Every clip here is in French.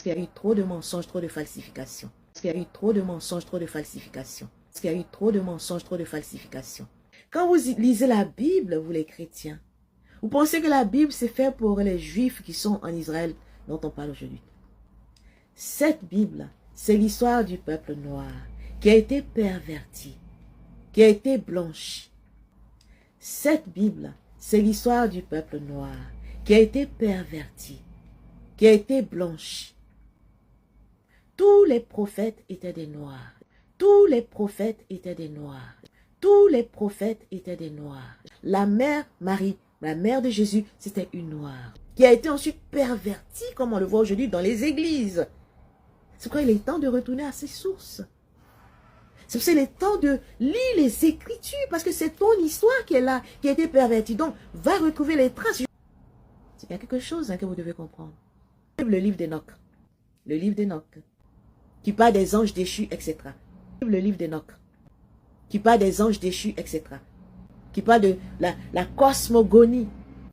qu'il y a eu trop de mensonges, trop de falsifications. Parce qu'il y a eu trop de mensonges, trop de falsifications. Parce qu'il y a eu trop de mensonges, trop de falsifications. Quand vous lisez la Bible, vous les chrétiens, vous pensez que la Bible c'est fait pour les Juifs qui sont en Israël dont on parle aujourd'hui. Cette Bible, c'est l'histoire du peuple noir qui a été perverti, qui a été blanchi. Cette Bible, c'est l'histoire du peuple noir qui a été perverti, qui a été blanchi. Tous les prophètes étaient des noirs. Tous les prophètes étaient des noirs. Tous les prophètes étaient des noirs. La mère Marie, la mère de Jésus, c'était une noire qui a été ensuite pervertie, comme on le voit aujourd'hui dans les églises. C'est pourquoi il est temps de retourner à ses sources. C'est qu'il est temps de lire les Écritures, parce que c'est ton histoire qui est là, qui a été pervertie. Donc, va retrouver les traces. Il y a quelque chose que vous devez comprendre. Le livre d'Enoch. Le livre d'Enoch. Qui parle des anges déchus, etc. Le livre d'Enoch. Qui parle des anges déchus, etc. Qui parle de la cosmogonie.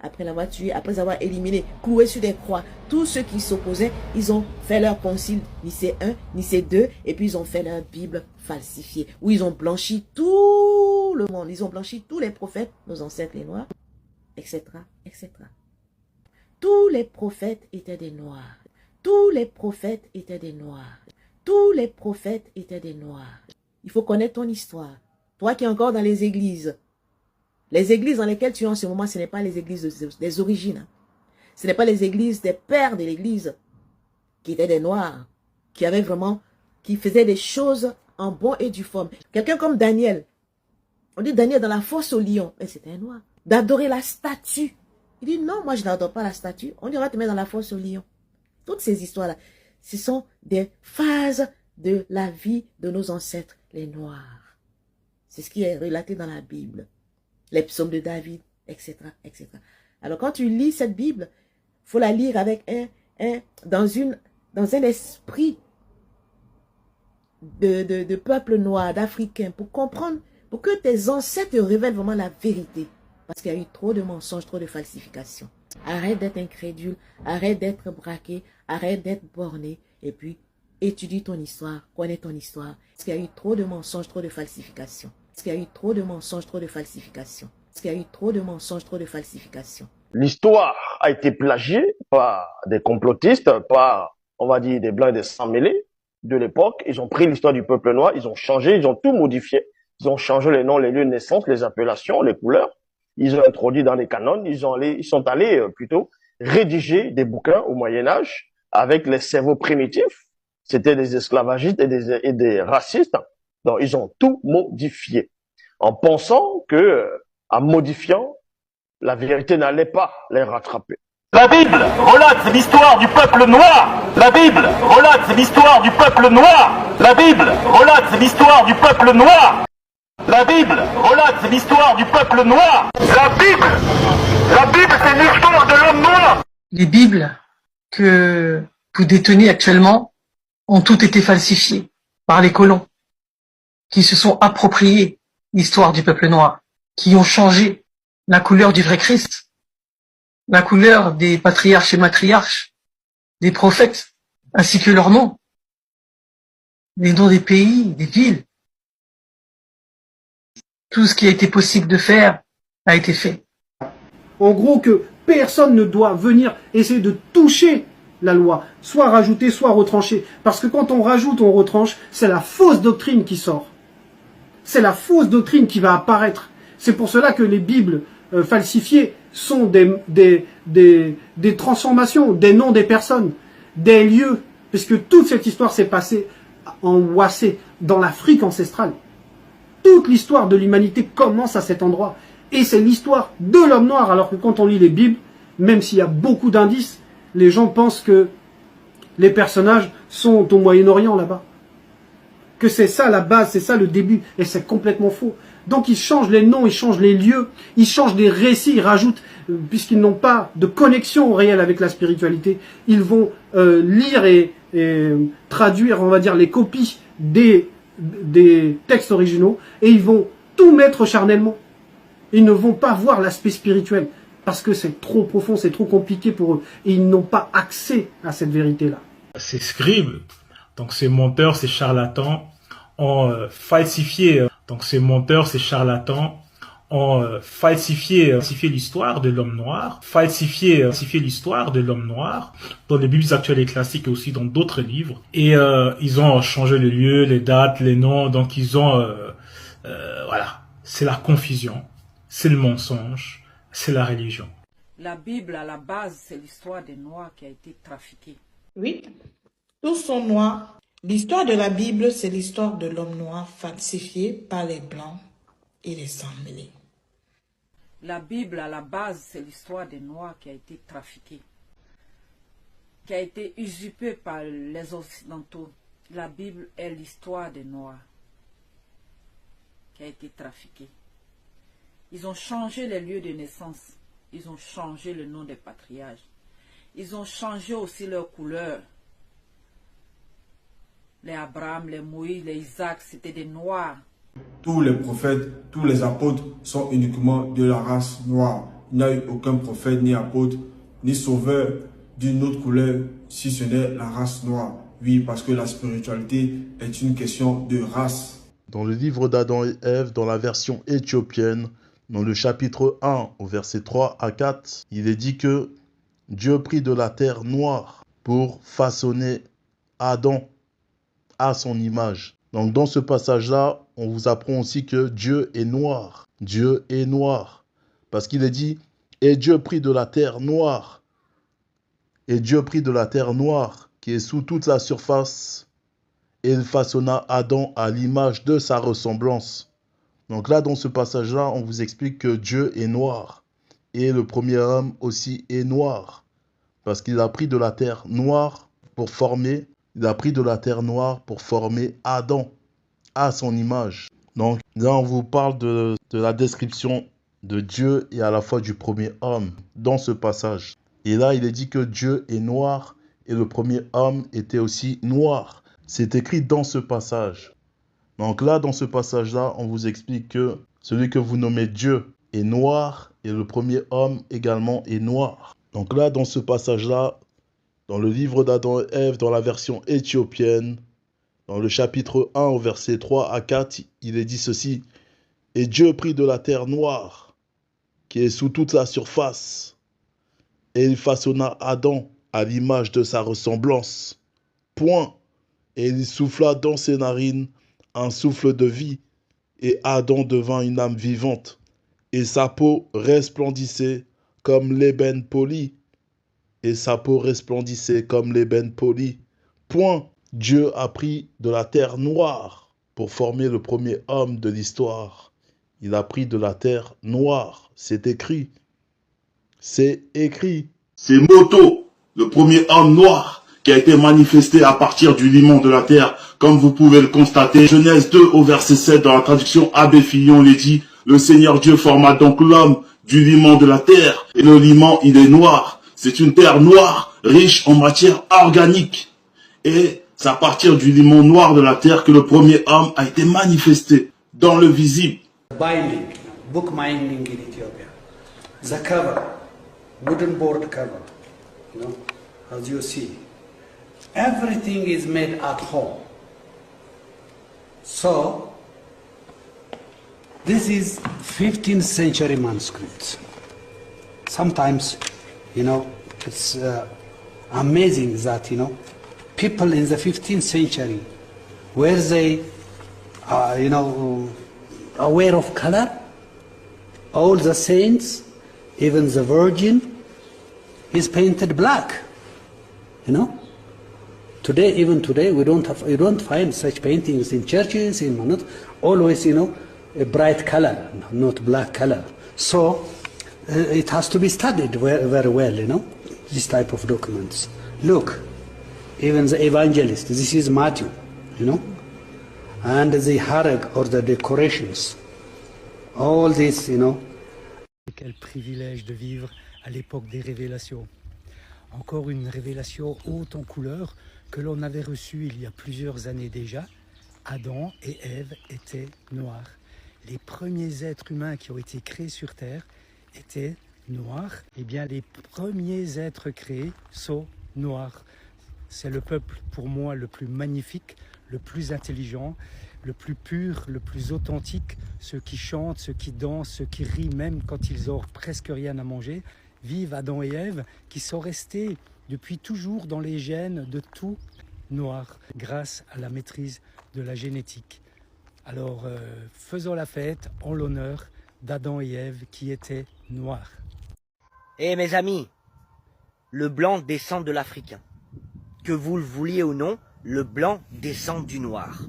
Après l'avoir tué, après avoir éliminé, cloué sur des croix, tous ceux qui s'opposaient, ils ont fait leur concile Nicée 1, Nicée 2, et puis ils ont fait leur Bible falsifiée, où ils ont blanchi tout le monde, ils ont blanchi tous les prophètes, nos ancêtres les noirs, etc., etc. Tous les prophètes étaient des noirs. Tous les prophètes étaient des noirs. Tous les prophètes étaient des noirs. Il faut connaître ton histoire. Toi qui es encore dans les églises. Les églises dans lesquelles tu es en ce moment, ce n'est pas les églises des origines. Ce n'est pas les églises des pères de l'église qui étaient des noirs, qui avaient vraiment, qui faisaient des choses en bon et due forme. Quelqu'un comme Daniel. On dit Daniel dans la fosse au lion. Mais c'était un noir. D'adorer la statue. Il dit non, moi je n'adore pas la statue. On dit on va te mettre dans la fosse au lion. Toutes ces histoires-là, ce sont des phases de la vie de nos ancêtres, les noirs. C'est ce qui est relaté dans la Bible. Les psaumes de David, etc., etc. Alors quand tu lis cette Bible, il faut la lire avec dans un esprit de peuple noir, d'Africain, pour comprendre, pour que tes ancêtres te révèlent vraiment la vérité. Parce qu'il y a eu trop de mensonges, trop de falsifications. Arrête d'être incrédule, arrête d'être braqué, arrête d'être borné, et puis étudie ton histoire, connais ton histoire. Parce qu'il y a eu trop de mensonges, trop de falsifications. Parce qu'il y a eu trop de mensonges, trop de falsifications. Parce qu'il y a eu trop de mensonges, trop de falsifications. L'histoire a été plagiée par des complotistes, par, on va dire, des blancs et des sans-mêlés de l'époque. Ils ont pris l'histoire du peuple noir, ils ont changé, ils ont tout modifié. Ils ont changé les noms, les lieux de naissance, les appellations, les couleurs. Ils ont introduit dans les canons, ils sont allés plutôt rédiger des bouquins au Moyen-Âge avec les cerveaux primitifs. C'était des esclavagistes et des racistes. Donc, ils ont tout modifié en pensant que, en modifiant, la vérité n'allait pas les rattraper. La Bible relate l'histoire du peuple noir. La Bible relate l'histoire du peuple noir. La Bible relate l'histoire du peuple noir. La Bible relate l'histoire du peuple noir. La Bible, c'est l'histoire de l'homme noir. Les Bibles que vous détenez actuellement ont toutes été falsifiées par les colons qui se sont appropriés l'histoire du peuple noir, qui ont changé la couleur du vrai Christ, la couleur des patriarches et matriarches, des prophètes, ainsi que leurs noms, les noms des pays, des villes. Tout ce qui a été possible de faire a été fait. En gros, que personne ne doit venir essayer de toucher la loi, soit rajouter, soit retrancher. Parce que quand on rajoute, on retranche, c'est la fausse doctrine qui sort. C'est la fausse doctrine qui va apparaître. C'est pour cela que les Bibles falsifiées sont des transformations, des noms des personnes, des lieux. Puisque toute cette histoire s'est passée en Ouassé, dans l'Afrique ancestrale. Toute l'histoire de l'humanité commence à cet endroit. Et c'est l'histoire de l'homme noir. Alors que quand on lit les Bibles, même s'il y a beaucoup d'indices, les gens pensent que les personnages sont au Moyen-Orient là-bas. Que c'est ça la base, c'est ça le début. Et c'est complètement faux. Donc ils changent les noms, ils changent les lieux, ils changent des récits, ils rajoutent, puisqu'ils n'ont pas de connexion réelle avec la spiritualité, ils vont lire et traduire, on va dire, les copies des textes originaux, et ils vont tout mettre charnellement. Ils ne vont pas voir l'aspect spirituel, parce que c'est trop profond, c'est trop compliqué pour eux, et ils n'ont pas accès à cette vérité-là. Ces scribes, donc ces menteurs, ces charlatans, ont falsifié, falsifié l'histoire de l'homme noir, falsifié l'histoire de l'homme noir dans les Bibles actuelles et classiques et aussi dans d'autres livres. Et ils ont changé les lieux, les dates, les noms. Donc ils ont, voilà, c'est la confusion, c'est le mensonge, c'est la religion. La Bible, à la base, c'est l'histoire des Noirs qui a été trafiquée. Oui, tous sont noirs. L'histoire de la Bible, c'est l'histoire de l'homme noir falsifié par les Blancs et les sans-mêlés. La Bible, à la base, c'est l'histoire des Noirs qui a été trafiquée, qui a été usurpée par les Occidentaux. La Bible est l'histoire des Noirs qui a été trafiquée. Ils ont changé les lieux de naissance. Ils ont changé le nom des patriarches. Ils ont changé aussi leur couleur. Les Abraham, les Moïse, les Isaac, c'était des Noirs. Tous les prophètes, tous les apôtres sont uniquement de la race noire. Il n'y a eu aucun prophète, ni apôtre, ni sauveur d'une autre couleur, si ce n'est la race noire. Oui, parce que la spiritualité est une question de race. Dans le livre d'Adam et Ève, dans la version éthiopienne, dans le chapitre 1, au verset 3 à 4, il est dit que Dieu prit de la terre noire pour façonner Adam à son image. Donc dans ce passage-là, on vous apprend aussi que Dieu est noir. Dieu est noir. Parce qu'il est dit, et Dieu prit de la terre noire. Et Dieu prit de la terre noire qui est sous toute la surface. Et il façonna Adam à l'image de sa ressemblance. Donc là, dans ce passage-là, on vous explique que Dieu est noir. Et le premier homme aussi est noir. Parce qu'il a pris de la terre noire pour former. Il a pris de la terre noire pour former Adam à son image. Donc là, on vous parle de la description de Dieu et à la fois du premier homme dans ce passage. Et là, il est dit que Dieu est noir et le premier homme était aussi noir. C'est écrit dans ce passage. Donc là, dans ce passage-là, on vous explique que celui que vous nommez Dieu est noir et le premier homme également est noir. Donc là, dans ce passage-là, dans le livre d'Adam et Ève, dans la version éthiopienne, dans le chapitre 1 au verset 3 à 4, il est dit ceci. Et Dieu prit de la terre noire, qui est sous toute la surface, et il façonna Adam à l'image de sa ressemblance. Point. Et il souffla dans ses narines un souffle de vie, et Adam devint une âme vivante, et sa peau resplendissait comme l'ébène poli. Et sa peau resplendissait comme l'ébène poli. Point. Dieu a pris de la terre noire pour former le premier homme de l'histoire. Il a pris de la terre noire. C'est écrit. C'est écrit. C'est Moto, le premier homme noir, qui a été manifesté à partir du limon de la terre, comme vous pouvez le constater. Genèse 2 au verset 7, dans la traduction Abbé Fillon, il est dit, le Seigneur Dieu forma donc l'homme du limon de la terre, et le limon, il est noir. C'est une terre noire, riche en matière organique. Et c'est à partir du limon noir de la terre que le premier homme a été manifesté dans le visible. Binding, book binding in Ethiopia. The cover, wooden board cover, as you see. Everything is made at home. So, this is 15th century manuscripts. Sometimes, it's amazing that, people in the 15th century, were they, aware of color? All the saints, even the Virgin, is painted black. Today, even today, you don't find such paintings in churches. Always, a bright color, not black color. So it has to be studied very well. This type of documents. Look. Even the evangelist, this is Matthew, and the harag or the decorations, all this, Quel privilège de vivre à l'époque des révélations. Encore une révélation haute en couleur que l'on avait reçue il y a plusieurs années déjà. Adam et Ève étaient noirs. Les premiers êtres humains qui ont été créés sur Terre étaient noirs. Eh bien, les premiers êtres créés sont noirs. c'est le peuple pour moi le plus magnifique, le plus intelligent, le plus pur, le plus authentique, ceux qui chantent, ceux qui dansent, ceux qui rient même quand ils ont presque rien à manger. Vive Adam et Ève qui sont restés depuis toujours dans les gènes de tout noir grâce à la maîtrise de la génétique. Alors faisons la fête en l'honneur d'Adam et Ève qui étaient noirs. Eh mes amis, le blanc descend de l'Africain. Que vous le vouliez ou non, le blanc descend du noir.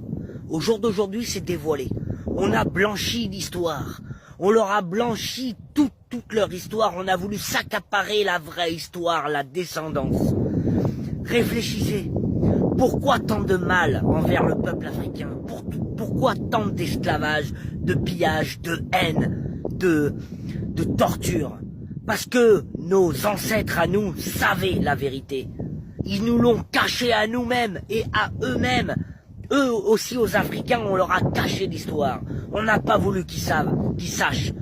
Au jour d'aujourd'hui, c'est dévoilé. On a blanchi l'histoire. On leur a blanchi toute leur histoire. On a voulu s'accaparer la vraie histoire, la descendance. Réfléchissez. Pourquoi tant de mal envers le peuple africain? Pourquoi tant d'esclavage, de pillage, de haine, de torture? Parce que nos ancêtres à nous savaient la vérité. Ils nous l'ont caché à nous-mêmes et à eux-mêmes. Eux aussi, aux Africains, on leur a caché l'histoire. On n'a pas voulu qu'ils sachent.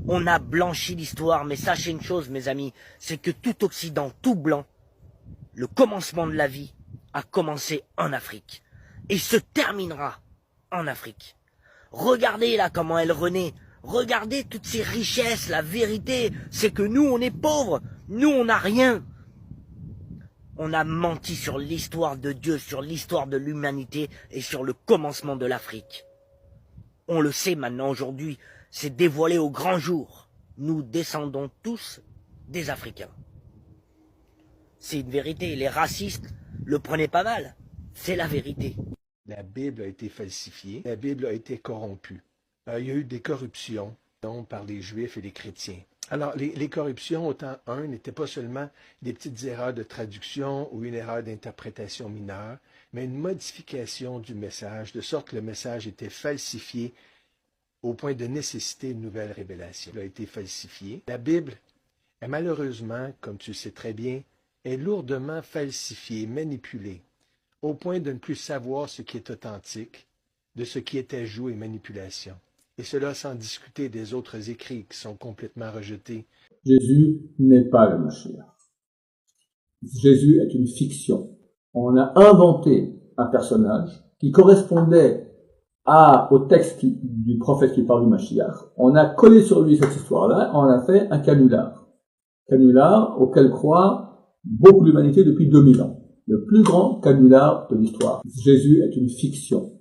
On a blanchi l'histoire, mais sachez une chose, mes amis, c'est que tout Occident, tout blanc, le commencement de la vie a commencé en Afrique et se terminera en Afrique. Regardez là comment elle renaît. Regardez toutes ces richesses. La vérité, c'est que nous, on est pauvres. Nous, on n'a rien. On a menti sur l'histoire de Dieu, sur l'histoire de l'humanité et sur le commencement de l'Afrique. On le sait maintenant aujourd'hui, c'est dévoilé au grand jour. Nous descendons tous des Africains. C'est une vérité. Les racistes le prenaient pas mal. C'est la vérité. La Bible a été falsifiée. La Bible a été corrompue. Il y a eu des corruptions par les Juifs et les chrétiens. Alors, les corruptions, au temps 1, n'étaient pas seulement des petites erreurs de traduction ou une erreur d'interprétation mineure, mais une modification du message, de sorte que le message était falsifié au point de nécessiter une nouvelle révélation. Il a été falsifié. La Bible est malheureusement, comme tu le sais très bien, est lourdement falsifiée, manipulée, au point de ne plus savoir ce qui est authentique, de ce qui est ajout et manipulation. Et cela sans discuter des autres écrits qui sont complètement rejetés. Jésus n'est pas le Mashiach. Jésus est une fiction. On a inventé un personnage qui correspondait au texte du prophète qui parle du Mashiach. On a collé sur lui cette histoire-là, on a fait un canular. Canular auquel croit beaucoup d'humanité depuis 2000 ans. Le plus grand canular de l'histoire. Jésus est une fiction.